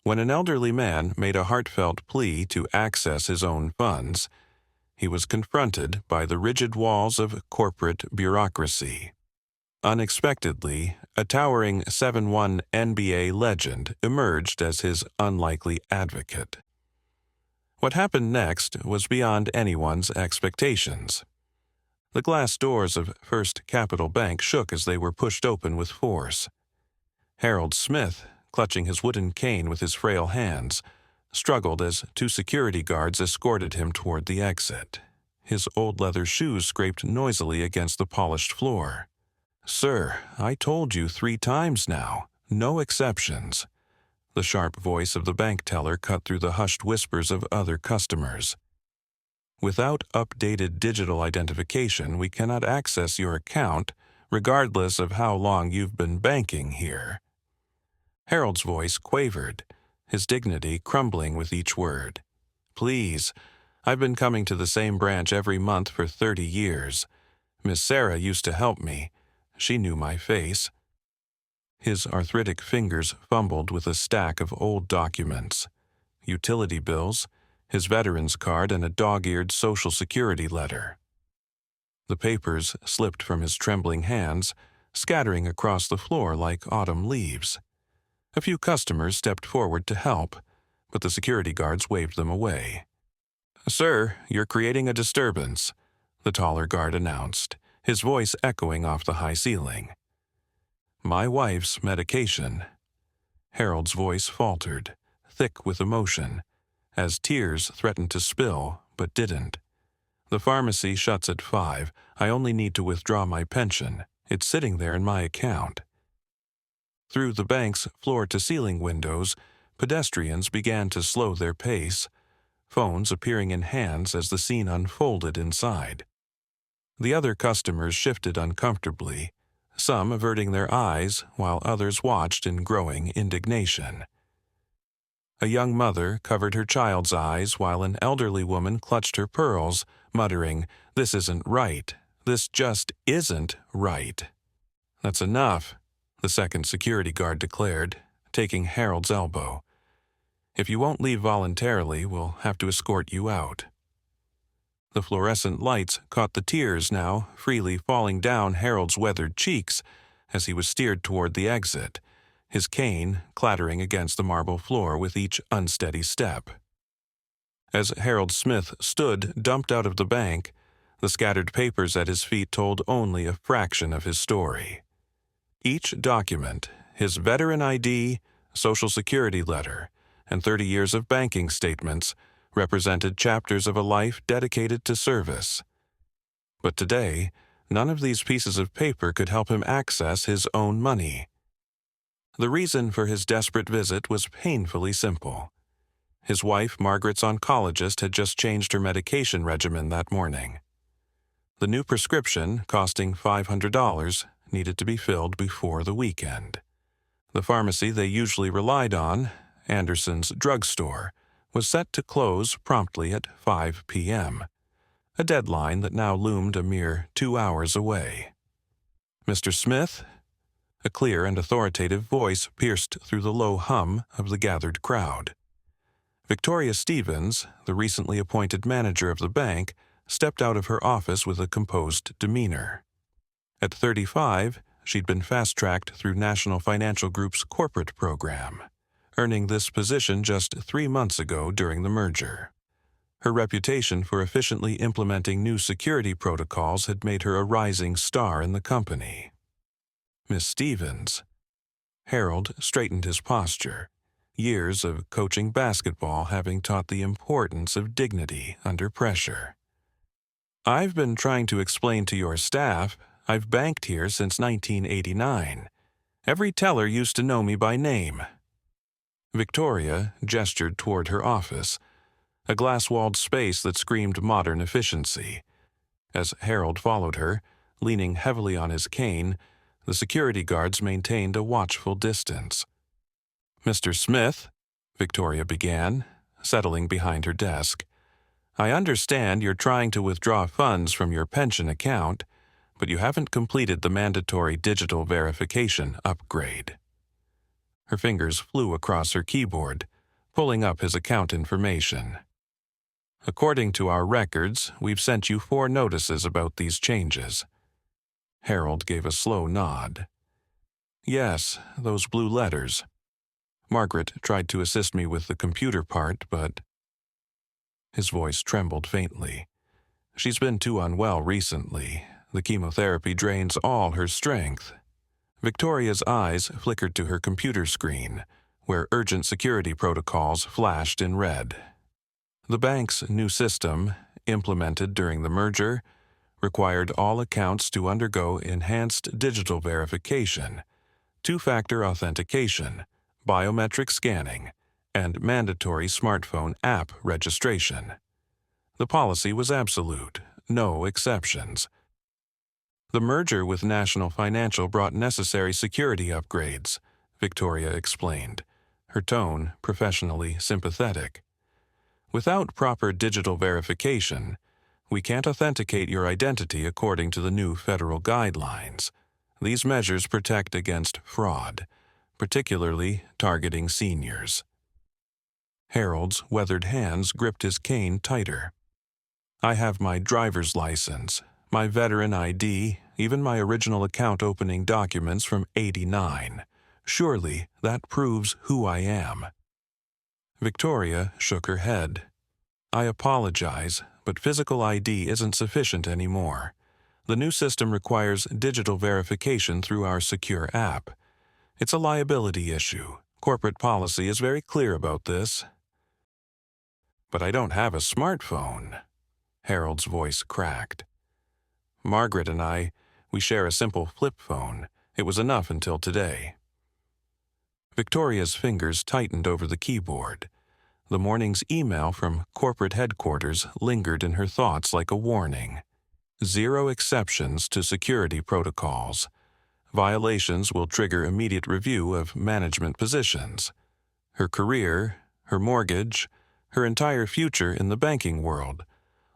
When an elderly man made a heartfelt plea to access his own funds, he was confronted by the rigid walls of corporate bureaucracy. Unexpectedly, a towering 7-1 NBA legend emerged as his unlikely advocate. What happened next was beyond anyone's expectations. The glass doors of First Capital Bank shook as they were pushed open with force. Harold Smith, clutching his wooden cane with his frail hands, struggled as two security guards escorted him toward the exit. His old leather shoes scraped noisily against the polished floor. "Sir, I told you 3 times now. No exceptions." The sharp voice of the bank teller cut through the hushed whispers of other customers. "Without updated digital identification, we cannot access your account, regardless of how long you've been banking here." Harold's voice quavered, his dignity crumbling with each word. "Please, I've been coming to the same branch every month for 30 years. Miss Sarah used to help me. She knew my face." His arthritic fingers fumbled with a stack of old documents, utility bills, his veteran's card, and a dog-eared Social Security letter. The papers slipped from his trembling hands, scattering across the floor like autumn leaves. A few customers stepped forward to help, but the security guards waved them away. "Sir, you're creating a disturbance," the taller guard announced, his voice echoing off the high ceiling. "My wife's medication." Harold's voice faltered, thick with emotion, as tears threatened to spill, but didn't. "The pharmacy shuts at 5. I only need to withdraw my pension. It's sitting there in my account." Through the bank's floor-to-ceiling windows, pedestrians began to slow their pace, phones appearing in hands as the scene unfolded inside. The other customers shifted uncomfortably, some averting their eyes while others watched in growing indignation. A young mother covered her child's eyes while an elderly woman clutched her pearls, muttering, "This isn't right. This just isn't right." "That's enough," the second security guard declared, taking Harold's elbow. "If you won't leave voluntarily, we'll have to escort you out." The fluorescent lights caught the tears now freely falling down Harold's weathered cheeks as he was steered toward the exit, his cane clattering against the marble floor with each unsteady step. As Harold Smith stood dumped out of the bank, the scattered papers at his feet told only a fraction of his story. Each document, his veteran ID, Social Security letter, and 30 years of banking statements, represented chapters of a life dedicated to service. But today, none of these pieces of paper could help him access his own money. The reason for his desperate visit was painfully simple. His wife, Margaret's oncologist, had just changed her medication regimen that morning. The new prescription, costing $500, needed to be filled before the weekend. The pharmacy they usually relied on, Anderson's drugstore, was set to close promptly at 5 p.m., a deadline that now loomed a mere 2 hours away. "Mr. Smith?" A clear and authoritative voice pierced through the low hum of the gathered crowd. Victoria Stevens, the recently appointed manager of the bank, stepped out of her office with a composed demeanor. At 35, she'd been fast-tracked through National Financial Group's corporate program, earning this position just 3 months ago during the merger. Her reputation for efficiently implementing new security protocols had made her a rising star in the company. "Miss Stevens." Harold straightened his posture, years of coaching basketball having taught the importance of dignity under pressure. "I've been trying to explain to your staff I've banked here since 1989. Every teller used to know me by name." Victoria gestured toward her office, a glass-walled space that screamed modern efficiency. As Harold followed her, leaning heavily on his cane, the security guards maintained a watchful distance. "Mr. Smith," Victoria began, settling behind her desk, "I understand you're trying to withdraw funds from your pension account, but you haven't completed the mandatory digital verification upgrade." Her fingers flew across her keyboard, pulling up his account information. "According to our records, we've sent you 4 notices about these changes." Harold gave a slow nod. "Yes, those blue letters." Margaret tried to assist me with the computer part, but... His voice trembled faintly. "She's been too unwell recently. The chemotherapy drains all her strength." Victoria's eyes flickered to her computer screen, where urgent security protocols flashed in red. The bank's new system, implemented during the merger, required all accounts to undergo enhanced digital verification, 2-factor authentication, biometric scanning, and mandatory smartphone app registration. The policy was absolute, no exceptions. The merger with National Financial brought necessary security upgrades, Victoria explained, her tone professionally sympathetic. "Without proper digital verification, we can't authenticate your identity according to the new federal guidelines. These measures protect against fraud, particularly targeting seniors." Harold's weathered hands gripped his cane tighter. "I have my driver's license, my veteran ID, even my original account opening documents from '89. Surely that proves who I am." Victoria shook her head. "I apologize, but physical ID isn't sufficient anymore. The new system requires digital verification through our secure app. It's a liability issue. Corporate policy is very clear about this." "But I don't have a smartphone." Harold's voice cracked. "Margaret and we share a simple flip phone. It was enough until today." Victoria's fingers tightened over the keyboard. The morning's email from corporate headquarters lingered in her thoughts like a warning. 0 exceptions to security protocols. Violations will trigger immediate review of management positions. Her career, her mortgage, her entire future in the banking world,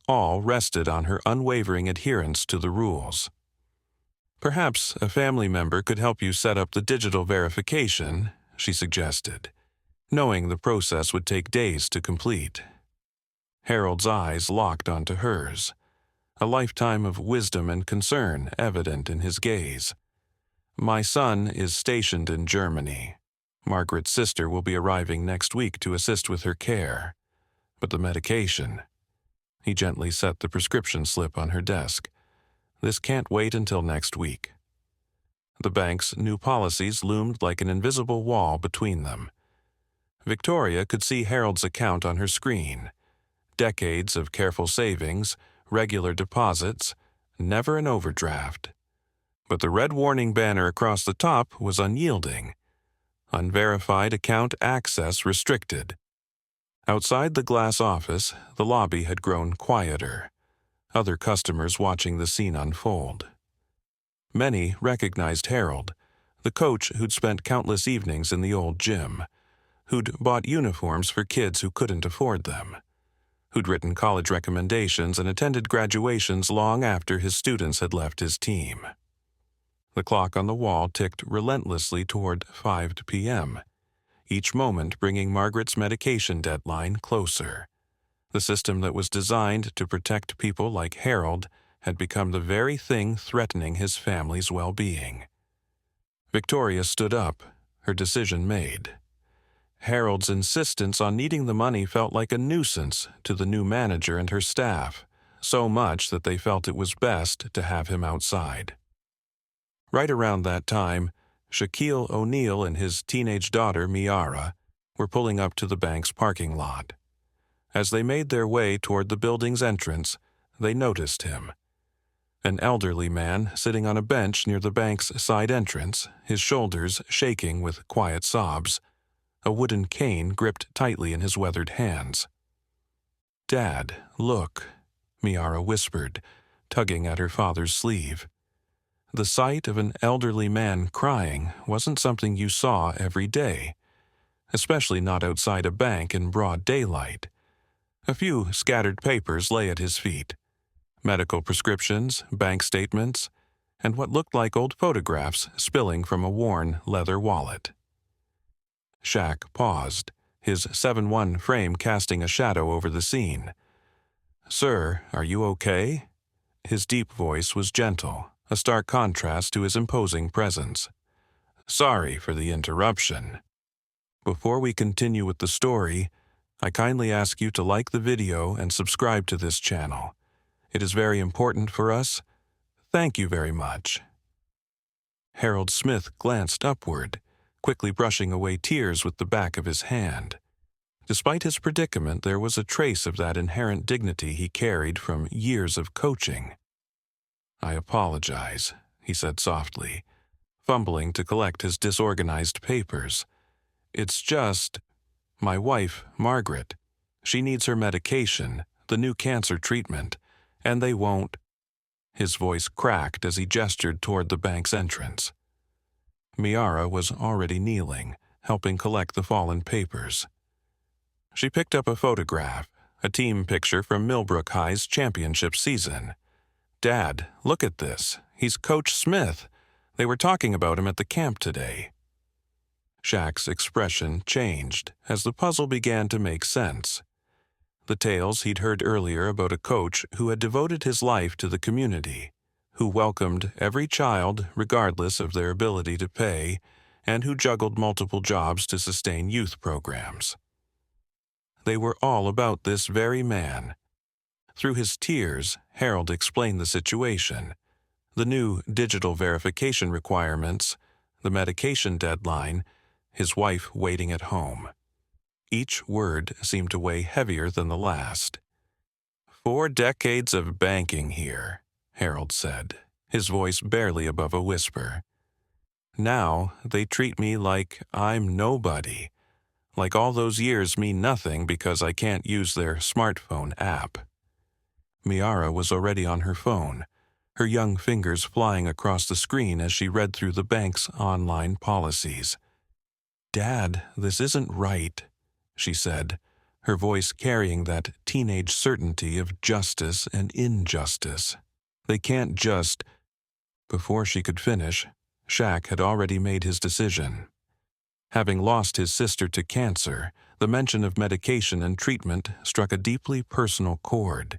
all rested on her unwavering adherence to the rules. "Perhaps a family member could help you set up the digital verification," she suggested, knowing the process would take days to complete. Harold's eyes locked onto hers, a lifetime of wisdom and concern evident in his gaze. "My son is stationed in Germany. Margaret's sister will be arriving next week to assist with her care. But the medication..." He gently set the prescription slip on her desk. "This can't wait until next week." The bank's new policies loomed like an invisible wall between them. Victoria could see Harold's account on her screen. Decades of careful savings, regular deposits, never an overdraft. But the red warning banner across the top was unyielding. "Unverified account access restricted." Outside the glass office, the lobby had grown quieter, other customers watching the scene unfold. Many recognized Harold, the coach who'd spent countless evenings in the old gym, who'd bought uniforms for kids who couldn't afford them, who'd written college recommendations and attended graduations long after his students had left his team. The clock on the wall ticked relentlessly toward 5 p.m., each moment bringing Margaret's medication deadline closer. The system that was designed to protect people like Harold had become the very thing threatening his family's well-being. Victoria stood up, her decision made. Harold's insistence on needing the money felt like a nuisance to the new manager and her staff, so much that they felt it was best to have him outside. Right around that time, Shaquille O'Neal and his teenage daughter, Miara, were pulling up to the bank's parking lot. As they made their way toward the building's entrance, they noticed him. An elderly man sitting on a bench near the bank's side entrance, his shoulders shaking with quiet sobs, a wooden cane gripped tightly in his weathered hands. "Dad, look," Miara whispered, tugging at her father's sleeve. The sight of an elderly man crying wasn't something you saw every day, especially not outside a bank in broad daylight. A few scattered papers lay at his feet. Medical prescriptions, bank statements, and what looked like old photographs spilling from a worn leather wallet. Shaq paused, his 7-1 frame casting a shadow over the scene. "Sir, are you okay?" His deep voice was gentle, a stark contrast to his imposing presence. "Sorry for the interruption. Before we continue with the story, I kindly ask you to like the video and subscribe to this channel. It is very important for us. Thank you very much." Harold Smith glanced upward, quickly brushing away tears with the back of his hand. Despite his predicament, there was a trace of that inherent dignity he carried from years of coaching. "I apologize," he said softly, fumbling to collect his disorganized papers. "It's just my wife, Margaret. She needs her medication, the new cancer treatment, and they won't." His voice cracked as he gestured toward the bank's entrance. Miara was already kneeling, helping collect the fallen papers. She picked up a photograph, a team picture from Millbrook High's championship season. "Dad, look at this. He's Coach Smith. They were talking about him at the camp today." Shaq's expression changed as the puzzle began to make sense. The tales he'd heard earlier about a coach who had devoted his life to the community, who welcomed every child regardless of their ability to pay, and who juggled multiple jobs to sustain youth programs. They were all about this very man. Through his tears, Harold explained the situation: the new digital verification requirements, the medication deadline, his wife waiting at home. Each word seemed to weigh heavier than the last. "4 decades of banking here," Harold said, his voice barely above a whisper. "Now they treat me like I'm nobody, like all those years mean nothing because I can't use their smartphone app." Miara was already on her phone, her young fingers flying across the screen as she read through the bank's online policies. "Dad, this isn't right," she said, her voice carrying that teenage certainty of justice and injustice. "They can't just—" Before she could finish, Shaq had already made his decision. Having lost his sister to cancer, the mention of medication and treatment struck a deeply personal chord.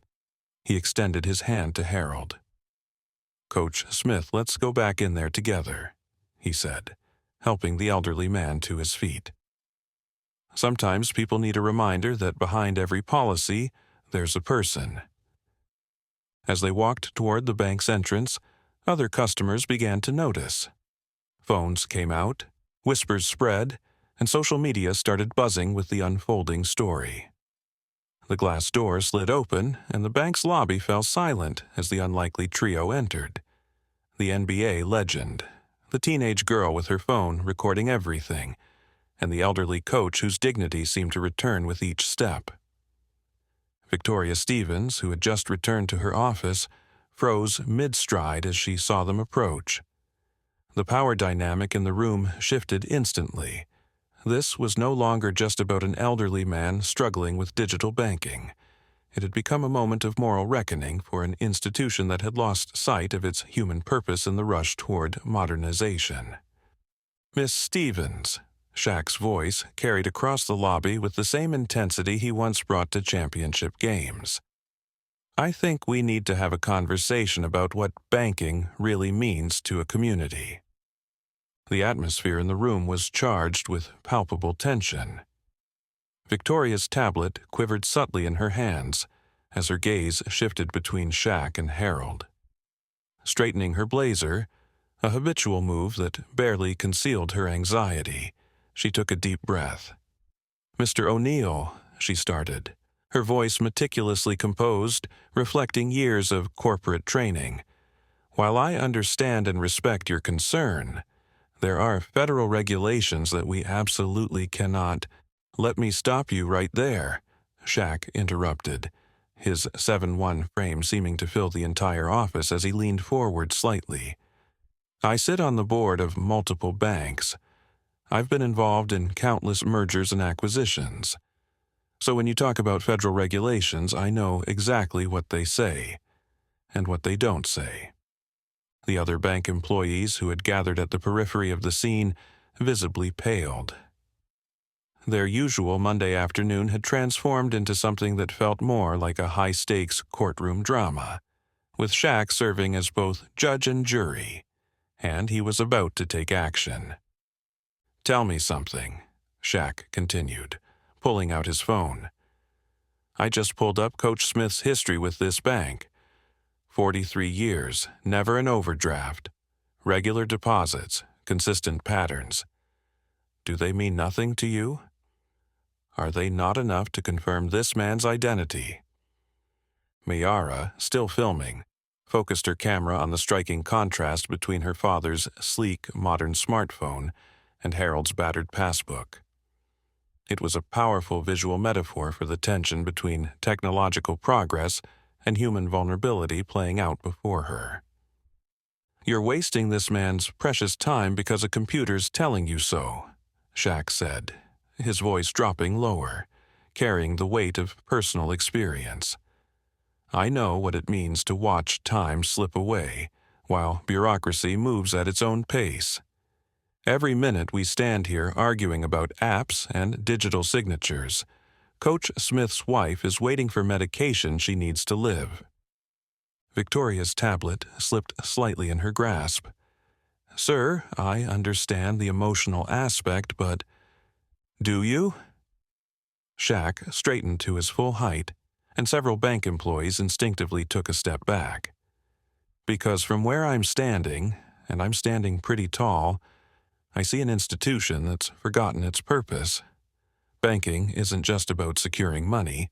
He extended his hand to Harold. "Coach Smith, let's go back in there together," he said, helping the elderly man to his feet. "Sometimes people need a reminder that behind every policy, there's a person." As they walked toward the bank's entrance, other customers began to notice. Phones came out, whispers spread, and social media started buzzing with the unfolding story. The glass door slid open, and the bank's lobby fell silent as the unlikely trio entered. The NBA legend, the teenage girl with her phone recording everything, and the elderly coach whose dignity seemed to return with each step. Victoria Stevens, who had just returned to her office, froze mid-stride as she saw them approach. The power dynamic in the room shifted instantly. This was no longer just about an elderly man struggling with digital banking. It had become a moment of moral reckoning for an institution that had lost sight of its human purpose in the rush toward modernization. "Miss Stevens," Shaq's voice carried across the lobby with the same intensity he once brought to championship games. "I think we need to have a conversation about what banking really means to a community." The atmosphere in the room was charged with palpable tension. Victoria's tablet quivered subtly in her hands as her gaze shifted between Shaq and Harold. Straightening her blazer, a habitual move that barely concealed her anxiety, she took a deep breath. "Mr. O'Neill," she started, her voice meticulously composed, reflecting years of corporate training. "While I understand and respect your concern, there are federal regulations that we absolutely cannot—" "Let me stop you right there," Shaq interrupted, his 7-1 frame seeming to fill the entire office as he leaned forward slightly. "I sit on the board of multiple banks. I've been involved in countless mergers and acquisitions. So when you talk about federal regulations, I know exactly what they say and what they don't say." The other bank employees who had gathered at the periphery of the scene visibly paled. Their usual Monday afternoon had transformed into something that felt more like a high-stakes courtroom drama, with Shaq serving as both judge and jury, and he was about to take action. "Tell me something," Shaq continued, pulling out his phone. "I just pulled up Coach Smith's history with this bank. 43 years, never an overdraft. Regular deposits, consistent patterns. Do they mean nothing to you? Are they not enough to confirm this man's identity?" Mayara, still filming, focused her camera on the striking contrast between her father's sleek, modern smartphone and Harold's battered passbook. It was a powerful visual metaphor for the tension between technological progress and human vulnerability playing out before her. "You're wasting this man's precious time because a computer's telling you so," Shaq said, his voice dropping lower, carrying the weight of personal experience. "I know what it means to watch time slip away, while bureaucracy moves at its own pace. Every minute we stand here arguing about apps and digital signatures, Coach Smith's wife is waiting for medication she needs to live." Victoria's tablet slipped slightly in her grasp. "Sir, I understand the emotional aspect, but—" "Do you?" Shaq straightened to his full height, and several bank employees instinctively took a step back. "Because from where I'm standing, and I'm standing pretty tall, I see an institution that's forgotten its purpose. Banking isn't just about securing money,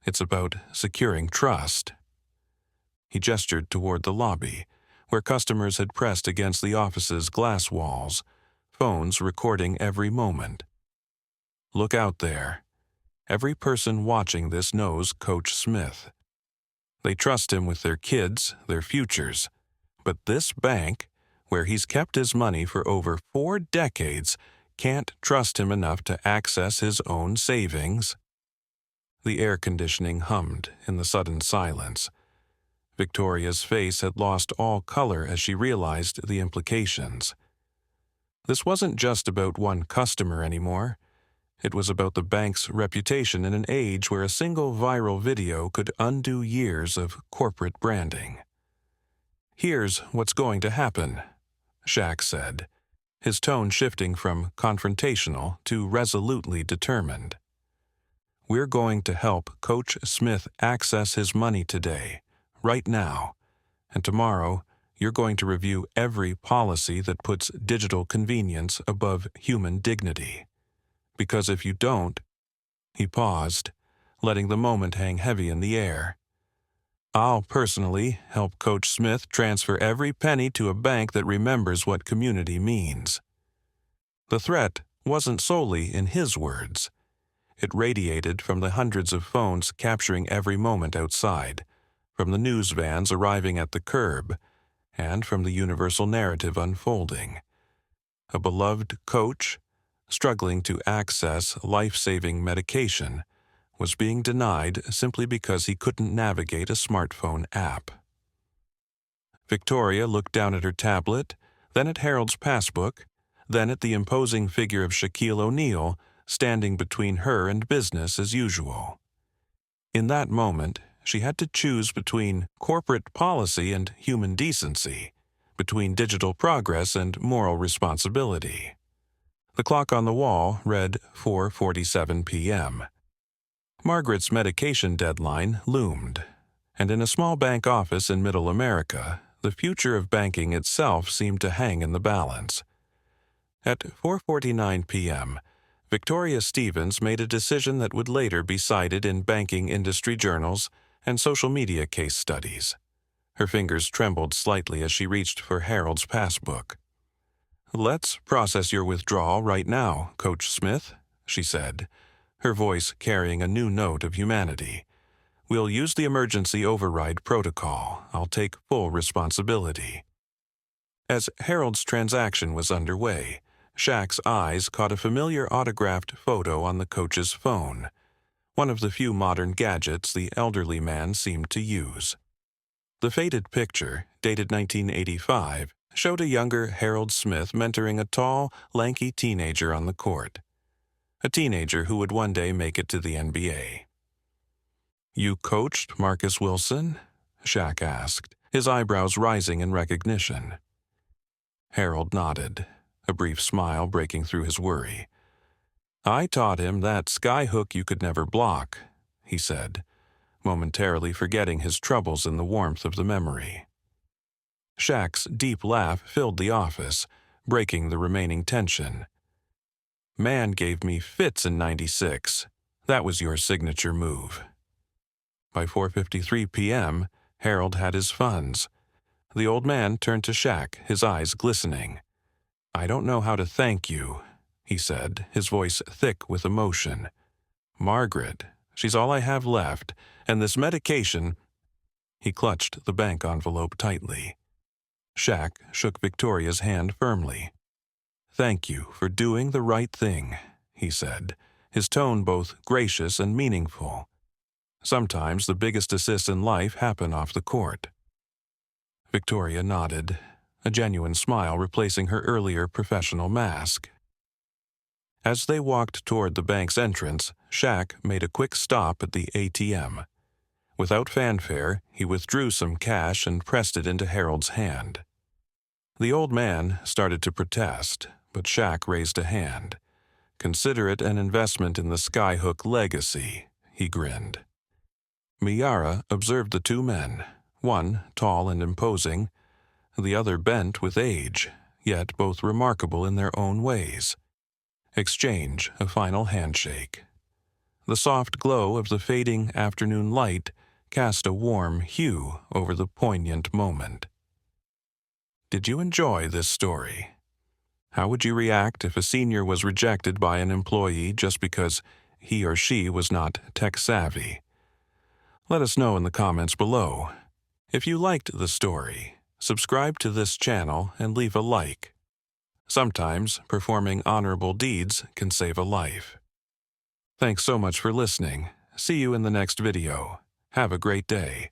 it's about securing trust." He gestured toward the lobby, where customers had pressed against the office's glass walls, phones recording every moment. "Look out there. Every person watching this knows Coach Smith. They trust him with their kids, their futures. But this bank, where he's kept his money for over 4 decades, can't trust him enough to access his own savings." The air conditioning hummed in the sudden silence. Victoria's face had lost all color as she realized the implications. This wasn't just about one customer anymore. It was about the bank's reputation in an age where a single viral video could undo years of corporate branding. "Here's what's going to happen," Shaq said, his tone shifting from confrontational to resolutely determined. "We're going to help Coach Smith access his money today, right now, and tomorrow you're going to review every policy that puts digital convenience above human dignity. Because if you don't—" He paused, letting the moment hang heavy in the air. "I'll personally help Coach Smith transfer every penny to a bank that remembers what community means." The threat wasn't solely in his words. It radiated from the hundreds of phones capturing every moment outside, from the news vans arriving at the curb, and from the universal narrative unfolding. A beloved coach, struggling to access life-saving medication, was being denied simply because he couldn't navigate a smartphone app. Victoria looked down at her tablet, then at Harold's passbook, then at the imposing figure of Shaquille O'Neal standing between her and business as usual. In that moment, she had to choose between corporate policy and human decency, between digital progress and moral responsibility. The clock on the wall read 4:47 p.m. Margaret's medication deadline loomed, and in a small bank office in Middle America, the future of banking itself seemed to hang in the balance. At 4:49 p.m., Victoria Stevens made a decision that would later be cited in banking industry journals and social media case studies. Her fingers trembled slightly as she reached for Harold's passbook. "Let's process your withdrawal right now, Coach Smith," she said, her voice carrying a new note of humanity. "We'll use the emergency override protocol. I'll take full responsibility." As Harold's transaction was underway, Shaq's eyes caught a familiar autographed photo on the coach's phone, one of the few modern gadgets the elderly man seemed to use. The faded picture, dated 1985, showed a younger Harold Smith mentoring a tall, lanky teenager on the court. a teenager who would one day make it to the NBA. "You coached Marcus Wilson?" Shaq asked, his eyebrows rising in recognition. Harold nodded, a brief smile breaking through his worry. "I taught him that skyhook you could never block," he said, momentarily forgetting his troubles in the warmth of the memory. Shaq's deep laugh filled the office, breaking the remaining tension. "Man gave me fits in '96. That was your signature move." By 4:53 p.m., Harold had his funds. The old man turned to Shaq, his eyes glistening. "I don't know how to thank you," he said, his voice thick with emotion. "Margaret, she's all I have left, and this medication—" He clutched the bank envelope tightly. Shaq shook Victoria's hand firmly. "Thank you for doing the right thing," he said, his tone both gracious and meaningful. "Sometimes the biggest assists in life happen off the court." Victoria nodded, a genuine smile replacing her earlier professional mask. As they walked toward the bank's entrance, Shaq made a quick stop at the ATM. Without fanfare, he withdrew some cash and pressed it into Harold's hand. The old man started to protest, but Shaq raised a hand. "Consider it an investment in the Skyhook legacy," he grinned. Miara observed the two men, one tall and imposing, the other bent with age, yet both remarkable in their own ways. Exchange a final handshake. The soft glow of the fading afternoon light cast a warm hue over the poignant moment. Did you enjoy this story? How would you react if a senior was rejected by an employee just because he or she was not tech-savvy? Let us know in the comments below. If you liked the story, subscribe to this channel and leave a like. Sometimes performing honorable deeds can save a life. Thanks so much for listening. See you in the next video. Have a great day.